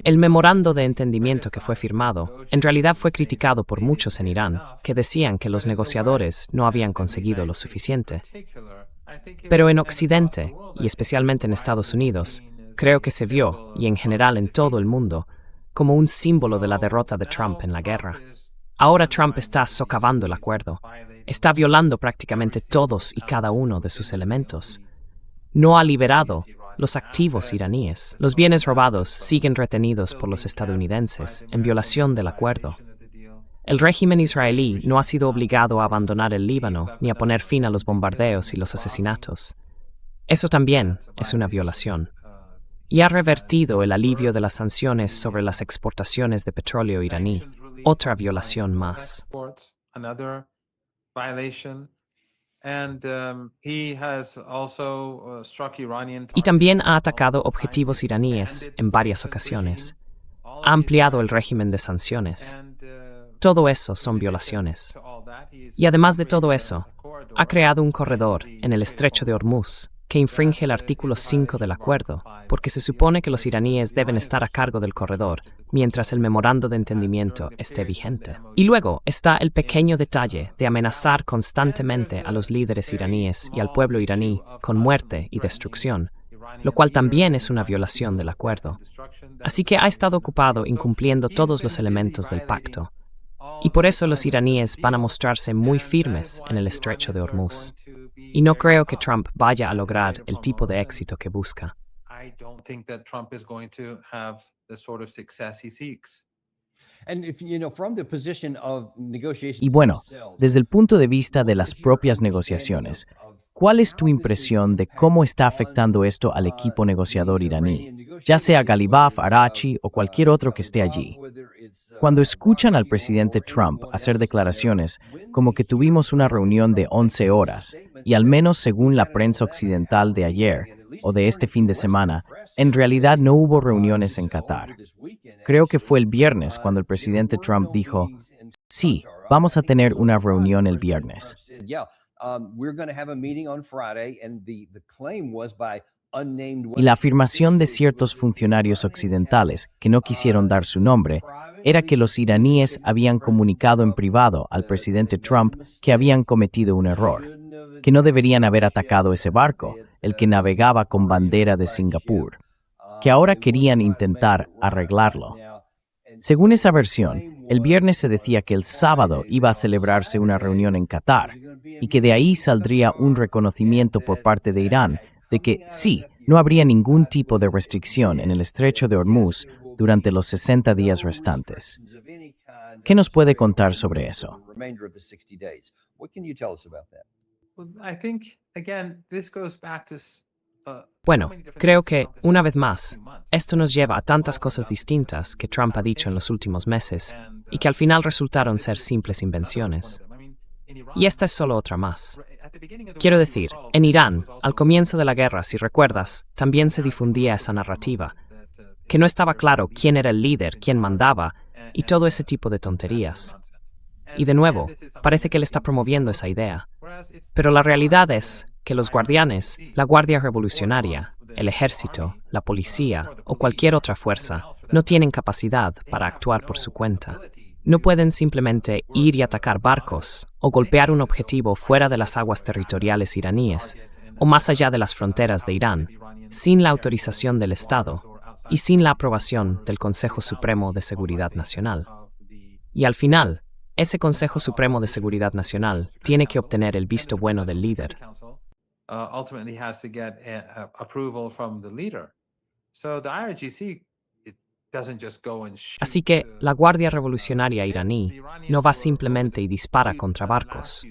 El memorando de entendimiento que fue firmado en realidad fue criticado por muchos en Irán, que decían que los negociadores no habían conseguido lo suficiente. Pero en Occidente, y especialmente en Estados Unidos, creo que se vio, y en general en todo el mundo, como un símbolo de la derrota de Trump en la guerra. Ahora Trump está socavando el acuerdo. Está violando prácticamente todos y cada uno de sus elementos. No ha liberado los activos iraníes. Los bienes robados siguen retenidos por los estadounidenses en violación del acuerdo. El régimen israelí no ha sido obligado a abandonar el Líbano ni a poner fin a los bombardeos y los asesinatos. Eso también es una violación. Y ha revertido el alivio de las sanciones sobre las exportaciones de petróleo iraní. Otra violación más. Y también ha atacado objetivos iraníes en varias ocasiones. Ha ampliado el régimen de sanciones. Todo eso son violaciones. Y además de todo eso, ha creado un corredor en el estrecho de Hormuz que infringe el artículo 5 del acuerdo, porque se supone que los iraníes deben estar a cargo del corredor mientras el memorando de entendimiento esté vigente. Y luego está el pequeño detalle de amenazar constantemente a los líderes iraníes y al pueblo iraní con muerte y destrucción, lo cual también es una violación del acuerdo. Así que ha estado ocupado incumpliendo todos los elementos del pacto. Y por eso los iraníes van a mostrarse muy firmes en el estrecho de Hormuz. Y no creo que Trump vaya a lograr el tipo de éxito que busca. Y bueno, desde el punto de vista de las propias negociaciones, ¿cuál es tu impresión de cómo está afectando esto al equipo negociador iraní, ya sea Ghalibaf, Araghchi o cualquier otro que esté allí? Cuando escuchan al presidente Trump hacer declaraciones como que tuvimos una reunión de 11 horas, y al menos según la prensa occidental de ayer o de este fin de semana, en realidad no hubo reuniones en Qatar. Creo que fue el viernes cuando el presidente Trump dijo, sí, vamos a tener una reunión el viernes. Y la afirmación de ciertos funcionarios occidentales, que no quisieron dar su nombre, era que los iraníes habían comunicado en privado al presidente Trump que habían cometido un error, que no deberían haber atacado ese barco, el que navegaba con bandera de Singapur, que ahora querían intentar arreglarlo. Según esa versión, el viernes se decía que el sábado iba a celebrarse una reunión en Qatar y que de ahí saldría un reconocimiento por parte de Irán de que sí, no habría ningún tipo de restricción en el estrecho de Hormuz durante los 60 días restantes. ¿Qué nos puede contar sobre eso? Bueno, creo que, una vez más, esto nos lleva a tantas cosas distintas que Trump ha dicho en los últimos meses y que al final resultaron ser simples invenciones. Y esta es solo otra más. Quiero decir, en Irán, al comienzo de la guerra, si recuerdas, también se difundía esa narrativa, que no estaba claro quién era el líder, quién mandaba, y todo ese tipo de tonterías. Y de nuevo, parece que él está promoviendo esa idea. Pero la realidad es que los guardianes, la Guardia Revolucionaria, el ejército, la policía o cualquier otra fuerza, no tienen capacidad para actuar por su cuenta. No pueden simplemente ir y atacar barcos o golpear un objetivo fuera de las aguas territoriales iraníes o más allá de las fronteras de Irán, sin la autorización del Estado y sin la aprobación del Consejo Supremo de Seguridad Nacional. Y al final, ese Consejo Supremo de Seguridad Nacional tiene que obtener el visto bueno del líder. Así que la Guardia Revolucionaria iraní no va simplemente y dispara contra barcos.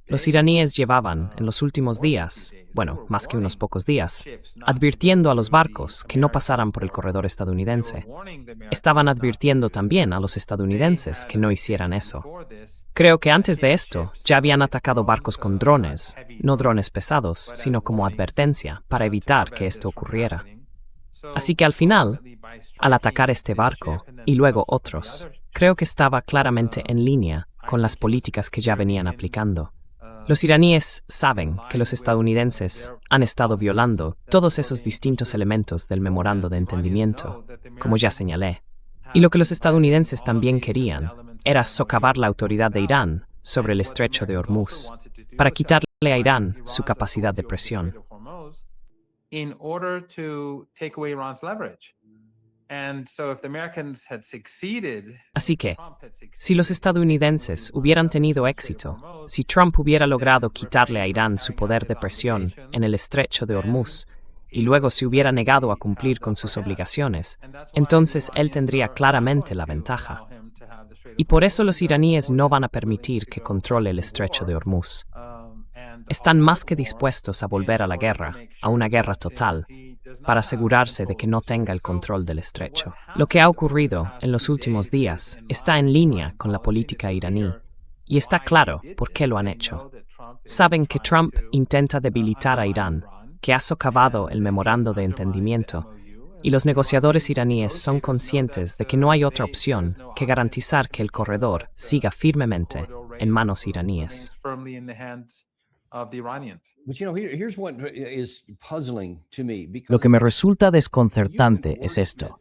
Los iraníes llevaban, en los últimos días, bueno, más que unos pocos días, advirtiendo a los barcos que no pasaran por el corredor estadounidense. Estaban advirtiendo también a los estadounidenses que no hicieran eso. Creo que antes de esto ya habían atacado barcos con drones, no drones pesados, sino como advertencia para evitar que esto ocurriera. Así que al final, al atacar este barco y luego otros, creo que estaba claramente en línea con las políticas que ya venían aplicando. Los iraníes saben que los estadounidenses han estado violando todos esos distintos elementos del memorando de entendimiento, como ya señalé. Y lo que los estadounidenses también querían era socavar la autoridad de Irán sobre el estrecho de Hormuz, para quitarle a Irán su capacidad de presión. Así que, si los estadounidenses hubieran tenido éxito, si Trump hubiera logrado quitarle a Irán su poder de presión en el estrecho de Hormuz, y luego se hubiera negado a cumplir con sus obligaciones, entonces él tendría claramente la ventaja. Y por eso los iraníes no van a permitir que controle el estrecho de Hormuz. Están más que dispuestos a volver a la guerra, a una guerra total, para asegurarse de que no tenga el control del estrecho. Lo que ha ocurrido en los últimos días está en línea con la política iraní, y está claro por qué lo han hecho. Saben que Trump intenta debilitar a Irán, que ha socavado el memorando de entendimiento, y los negociadores iraníes son conscientes de que no hay otra opción que garantizar que el corredor siga firmemente en manos iraníes. Lo que me resulta desconcertante es esto,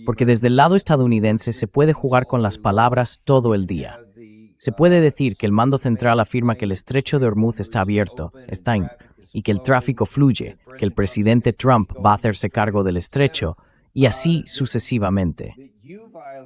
porque desde el lado estadounidense se puede jugar con las palabras todo el día. Se puede decir que el mando central afirma que el estrecho de Hormuz está abierto, y que el tráfico fluye, que el presidente Trump va a hacerse cargo del estrecho, y así sucesivamente.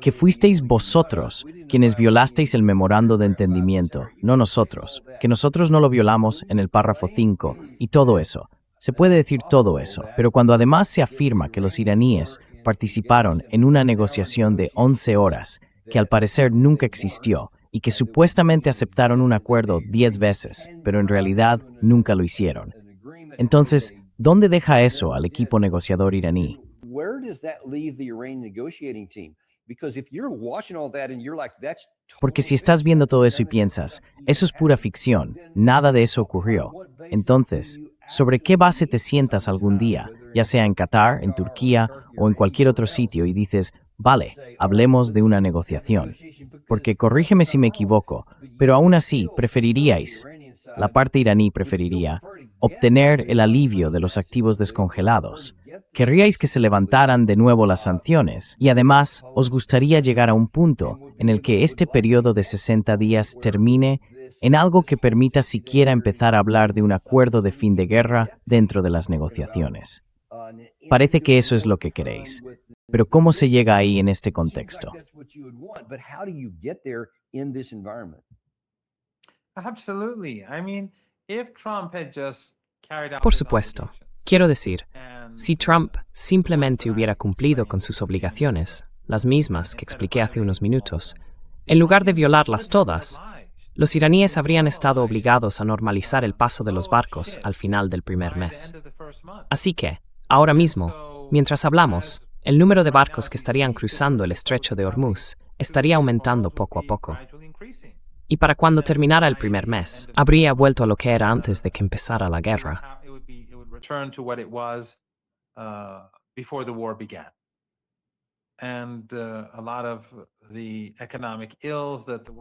Que fuisteis vosotros quienes violasteis el memorando de entendimiento, no nosotros, que nosotros no lo violamos en el párrafo 5, y todo eso. Se puede decir todo eso, pero cuando además se afirma que los iraníes participaron en una negociación de 11 horas, que al parecer nunca existió, y que supuestamente aceptaron un acuerdo 10 veces, pero en realidad nunca lo hicieron. Entonces, ¿dónde deja eso al equipo negociador iraní? Porque si estás viendo todo eso y piensas, eso es pura ficción, nada de eso ocurrió, entonces, ¿sobre qué base te sientas algún día, ya sea en Qatar, en Turquía o en cualquier otro sitio y dices, vale, hablemos de una negociación? Porque corrígeme si me equivoco, pero aún así preferiríais, la parte iraní preferiría, obtener el alivio de los activos descongelados. Querríais que se levantaran de nuevo las sanciones y además os gustaría llegar a un punto en el que este periodo de 60 días termine en algo que permita siquiera empezar a hablar de un acuerdo de fin de guerra dentro de las negociaciones. Parece que eso es lo que queréis. Pero ¿cómo se llega ahí en este contexto? Por supuesto. Quiero decir, si Trump simplemente hubiera cumplido con sus obligaciones, las mismas que expliqué hace unos minutos, en lugar de violarlas todas, los iraníes habrían estado obligados a normalizar el paso de los barcos al final del primer mes. Así que, ahora mismo, mientras hablamos, el número de barcos que estarían cruzando el estrecho de Hormuz estaría aumentando poco a poco. Y para cuando terminara el primer mes, habría vuelto a lo que era antes de que empezara la guerra.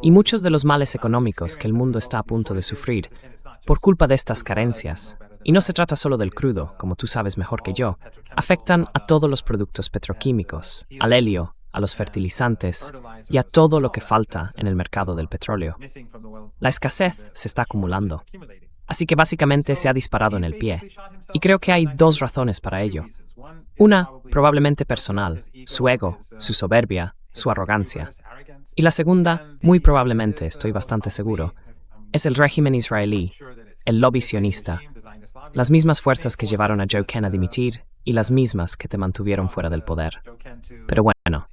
Y muchos de los males económicos que el mundo está a punto de sufrir por culpa de estas carencias, y no se trata solo del crudo, como tú sabes mejor que yo, afectan a todos los productos petroquímicos, al helio, a los fertilizantes y a todo lo que falta en el mercado del petróleo. La escasez se está acumulando. Así que básicamente se ha disparado en el pie. Y creo que hay dos razones para ello. Una, probablemente personal, su ego, su soberbia, su arrogancia. Y la segunda, muy probablemente, estoy bastante seguro, es el régimen israelí, el lobby sionista, las mismas fuerzas que llevaron a Joe Kennedy a dimitir y las mismas que te mantuvieron fuera del poder. Pero bueno,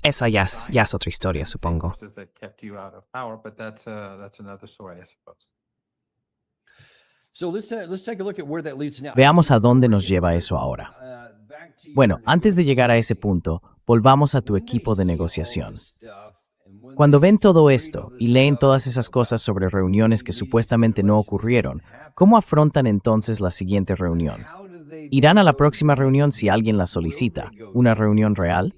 esa ya es otra historia, supongo. Veamos a dónde nos lleva eso ahora. Bueno, antes de llegar a ese punto, volvamos a tu equipo de negociación. Cuando ven todo esto y leen todas esas cosas sobre reuniones que supuestamente no ocurrieron, ¿cómo afrontan entonces la siguiente reunión? ¿Irán a la próxima reunión si alguien la solicita? ¿Una reunión real?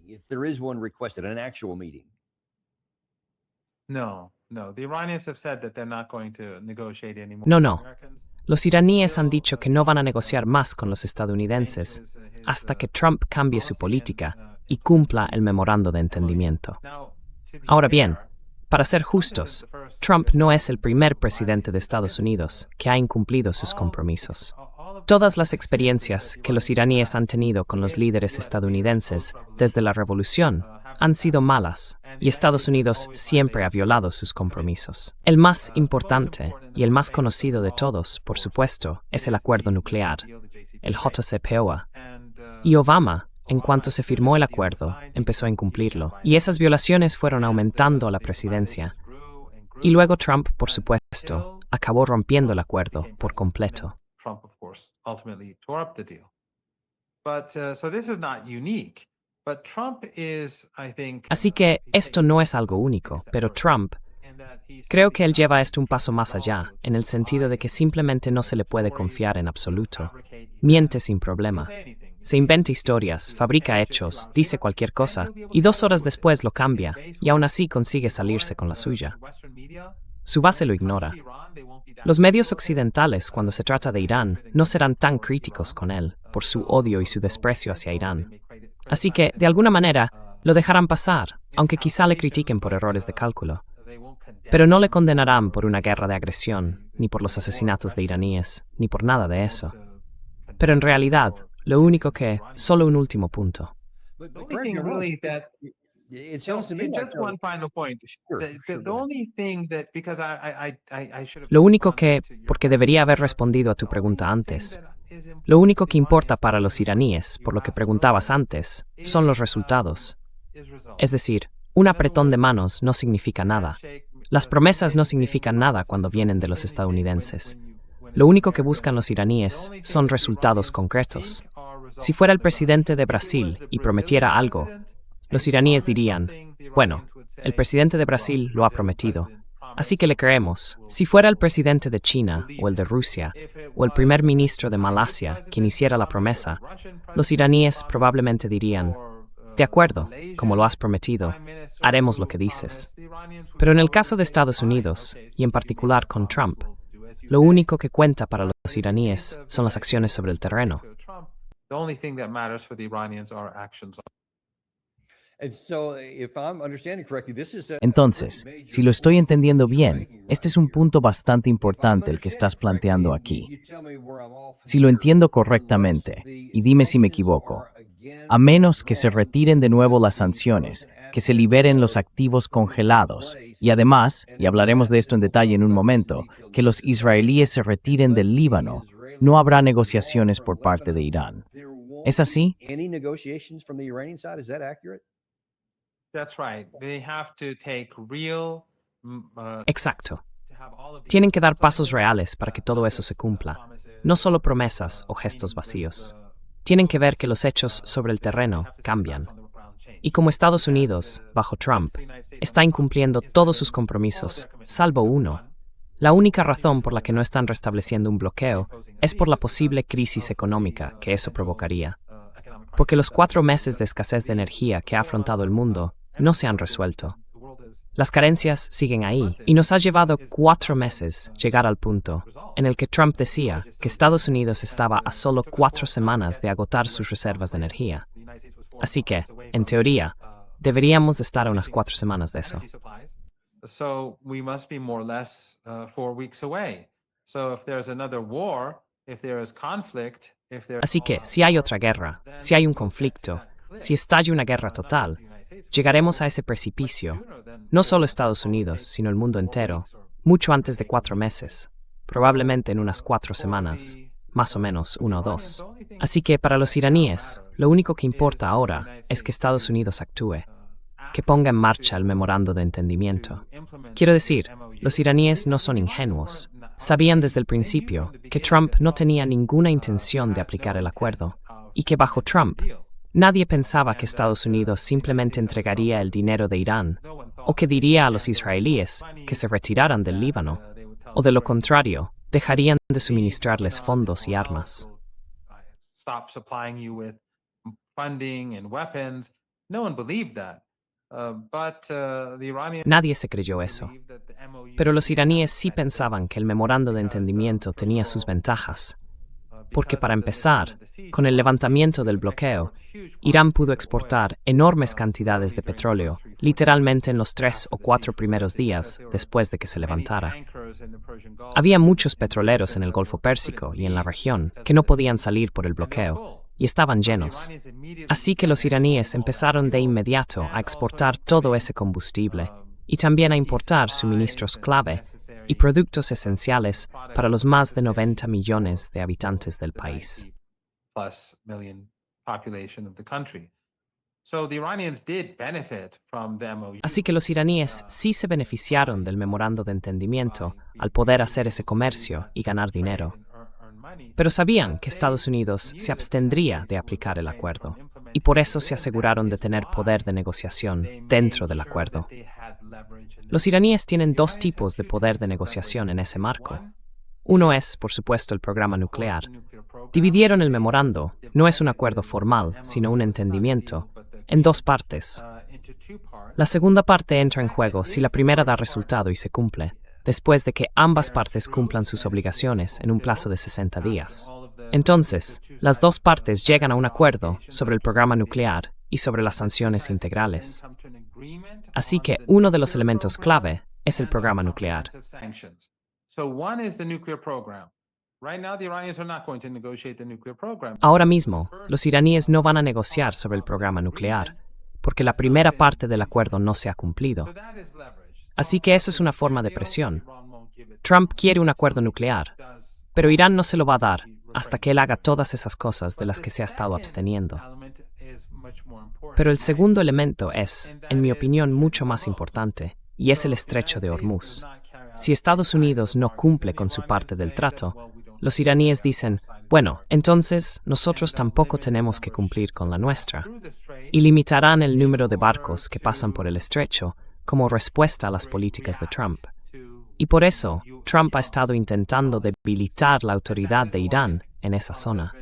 No, no. Los iraníes han dicho que no van a negociar más con los estadounidenses hasta que Trump cambie su política y cumpla el memorando de entendimiento. Ahora bien, para ser justos, Trump no es el primer presidente de Estados Unidos que ha incumplido sus compromisos. Todas las experiencias que los iraníes han tenido con los líderes estadounidenses desde la revolución han sido malas, y Estados Unidos siempre ha violado sus compromisos. El más importante y el más conocido de todos, por supuesto, es el acuerdo nuclear, el JCPOA. Y Obama, en cuanto se firmó el acuerdo, empezó a incumplirlo, y esas violaciones fueron aumentando a la presidencia. Y luego Trump, por supuesto, acabó rompiendo el acuerdo por completo. Así que esto no es algo único, pero Trump, creo que él lleva esto un paso más allá, en el sentido de que simplemente no se le puede confiar en absoluto. Miente sin problema. Se inventa historias, fabrica hechos, dice cualquier cosa, y 2 horas después lo cambia, y aún así consigue salirse con la suya. Su base lo ignora. Los medios occidentales, cuando se trata de Irán, no serán tan críticos con él, por su odio y su desprecio hacia Irán. Así que, de alguna manera, lo dejarán pasar, aunque quizá le critiquen por errores de cálculo. Pero no le condenarán por una guerra de agresión, ni por los asesinatos de iraníes, ni por nada de eso. Pero en realidad, lo único que, solo un último punto. Lo único que, porque debería haber respondido a tu pregunta antes, lo único que importa para los iraníes, por lo que preguntabas antes, son los resultados. Es decir, un apretón de manos no significa nada. Las promesas no significan nada cuando vienen de los estadounidenses. Lo único que buscan los iraníes son resultados concretos. Si fuera el presidente de Brasil y prometiera algo, los iraníes dirían, bueno, el presidente de Brasil lo ha prometido, así que le creemos. Si fuera el presidente de China o el de Rusia o el primer ministro de Malasia quien hiciera la promesa, los iraníes probablemente dirían, de acuerdo, como lo has prometido, haremos lo que dices. Pero en el caso de Estados Unidos, y en particular con Trump, lo único que cuenta para los iraníes son las acciones sobre el terreno. Entonces, si lo estoy entendiendo bien, este es un punto bastante importante el que estás planteando aquí. Si lo entiendo correctamente, y dime si me equivoco, a menos que se retiren de nuevo las sanciones, que se liberen los activos congelados, y además, y hablaremos de esto en detalle en un momento, que los israelíes se retiren del Líbano, no habrá negociaciones por parte de Irán. ¿Es así? Exacto. Tienen que dar pasos reales para que todo eso se cumpla, no solo promesas o gestos vacíos. Tienen que ver que los hechos sobre el terreno cambian. Y como Estados Unidos, bajo Trump, está incumpliendo todos sus compromisos, salvo uno, la única razón por la que no están restableciendo un bloqueo es por la posible crisis económica que eso provocaría. Porque los 4 meses de escasez de energía que ha afrontado el mundo no se han resuelto. Las carencias siguen ahí y nos ha llevado 4 meses llegar al punto en el que Trump decía que Estados Unidos estaba a solo 4 semanas de agotar sus reservas de energía. Así que, en teoría, deberíamos de estar a unas 4 semanas de eso. Así que, si hay otra guerra, si hay un conflicto, si estalla una guerra total, llegaremos a ese precipicio, no solo Estados Unidos, sino el mundo entero, mucho antes de 4 meses, probablemente en unas 4 semanas, más o menos 1 o 2. Así que para los iraníes, lo único que importa ahora es que Estados Unidos actúe, que ponga en marcha el memorando de entendimiento. Quiero decir, los iraníes no son ingenuos. Sabían desde el principio que Trump no tenía ninguna intención de aplicar el acuerdo, y que bajo Trump, nadie pensaba que Estados Unidos simplemente entregaría el dinero de Irán, o que diría a los israelíes que se retiraran del Líbano, o de lo contrario, dejarían de suministrarles fondos y armas. Nadie se creyó eso. Pero los iraníes sí pensaban que el memorando de entendimiento tenía sus ventajas. Porque para empezar, con el levantamiento del bloqueo, Irán pudo exportar enormes cantidades de petróleo, literalmente en los 3 o 4 primeros días después de que se levantara. Había muchos petroleros en el Golfo Pérsico y en la región que no podían salir por el bloqueo, y estaban llenos. Así que los iraníes empezaron de inmediato a exportar todo ese combustible y también a importar suministros clave y productos esenciales para los más de 90 millones de habitantes del país. Así que los iraníes sí se beneficiaron del memorando de entendimiento al poder hacer ese comercio y ganar dinero. Pero sabían que Estados Unidos se abstendría de aplicar el acuerdo, y por eso se aseguraron de tener poder de negociación dentro del acuerdo. Los iraníes tienen dos tipos de poder de negociación en ese marco. Uno es, por supuesto, el programa nuclear. Dividieron el memorando, no es un acuerdo formal, sino un entendimiento, en dos partes. La segunda parte entra en juego si la primera da resultado y se cumple, después de que ambas partes cumplan sus obligaciones en un plazo de 60 días. Entonces, las dos partes llegan a un acuerdo sobre el programa nuclear y sobre las sanciones integrales. Así que uno de los elementos clave es el programa nuclear. Ahora mismo, los iraníes no van a negociar sobre el programa nuclear, porque la primera parte del acuerdo no se ha cumplido. Así que eso es una forma de presión. Trump quiere un acuerdo nuclear, pero Irán no se lo va a dar hasta que él haga todas esas cosas de las que se ha estado absteniendo. Pero el segundo elemento es, en mi opinión, mucho más importante, y es el estrecho de Hormuz. Si Estados Unidos no cumple con su parte del trato, los iraníes dicen, bueno, entonces nosotros tampoco tenemos que cumplir con la nuestra, y limitarán el número de barcos que pasan por el estrecho como respuesta a las políticas de Trump. Y por eso, Trump ha estado intentando debilitar la autoridad de Irán en esa zona.